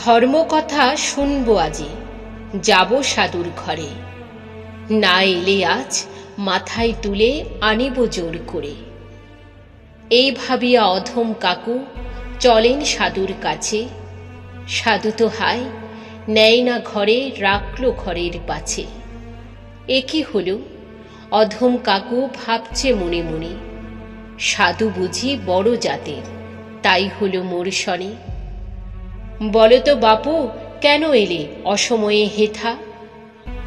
ধর্মকথা শুনবো আজি, যাব সাধুর ঘরে। না এলে আজ মাথায় তুলে আনিব জোর করে। এই ভাবিয়া অধম কাকু চলেন সাধুর কাছে। সাধু তো হায় নেয় না ঘরে, রাখলো ঘরের পাছে। এ কি হলো, অধম কাকু ভাবছে মনে মনে। সাধু বুঝি বড় জাতের, তাই হলো মোর শনে। বলো তো বাপু, কেন এলে অসময়ে হেথা?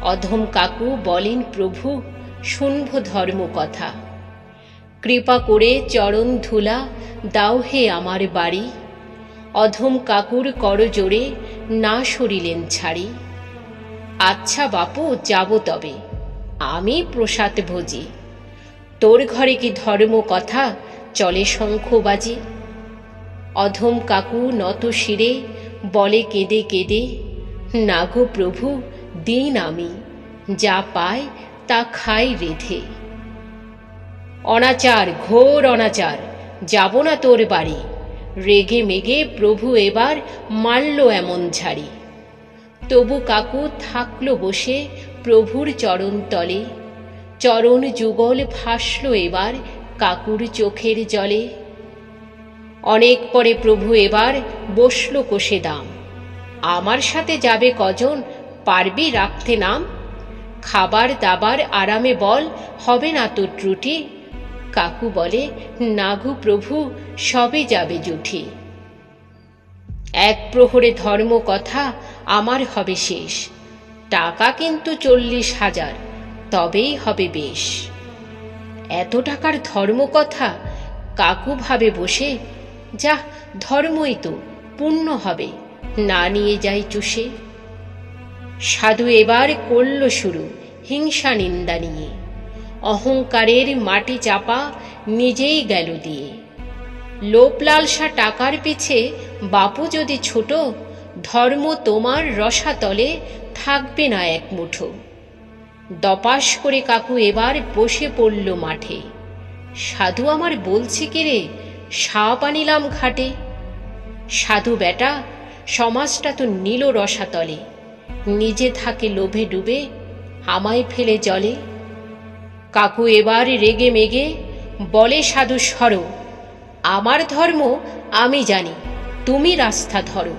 অধম কাকু বলেন, প্রভু শুনব ধর্ম কথা। কৃপা করে চরণ ধুলা দাও হে আমার বাড়ি। অধম কাকুর করজোড়ে না সরিলেন ছাড়ি। আচ্ছা বাপু, যাব তবে, আমি প্রসাদ ভোজি। তোর ঘরে কি ধর্ম কথা চলে শঙ্খ বাজে? অধম কাকু নত শিরে বলে কেঁদে কেঁদে, না গো প্রভু দিন আমি, যা পাই তা খাই রেধে। অনাচার, ঘোর অনাচার, যাব না তোর বাড়ি। রেগে মেগে প্রভু এবার মারল এমন ঝাড়ি। তবু কাকু থাকলো বসে প্রভুর চরণ তলে। চরণ যুগল ভাসল এবার কাকুর চোখের জলে। অনেক পরে প্রভু এবার বসল কোষে দাম। আমার সাথে যাবে কজন, পারবি রাখতে নাম? খাবার দাবার আরামে বল, হবে না তো ত্রুটি? কাকু বলে, না গো প্রভু সবে যাবে জুঠি। এক প্রহরে ধর্ম কথা আমার হবে শেষ। টাকা কিন্তু 40,000, তবেই হবে বেশ। এত টাকার ধর্ম কথা? কাকু ভাবে বসে, যা ধর্মই তো, পুণ্য হবে, না নিয়ে যাই চুষে। সাধু এবার করল শুরু হিংসা নিন্দা নিয়ে। অহংকারের মাটি চাপা নিজেই গেল দিয়ে। লোভ লালসা টাকার পিছে বাপু যদি ছোট, ধর্ম তোমার রসাতলে থাকবে না এক মুঠো। দপাস করে কাকু এবার বসে পড়ল মাঠে। সাধু আমার বলছে কি রে, সাপ আনিলাম ঘাটে। সাধু বেটা সমাজটা তো নিল রসাতলে, নিজে থাকে লোভে ডুবে, আমায় ফেলে জলে। কাকু এবার রেগে মেগে বলে, সাধু সরো, আমার ধর্ম আমি জানি, তুমি রাস্তা ধরো।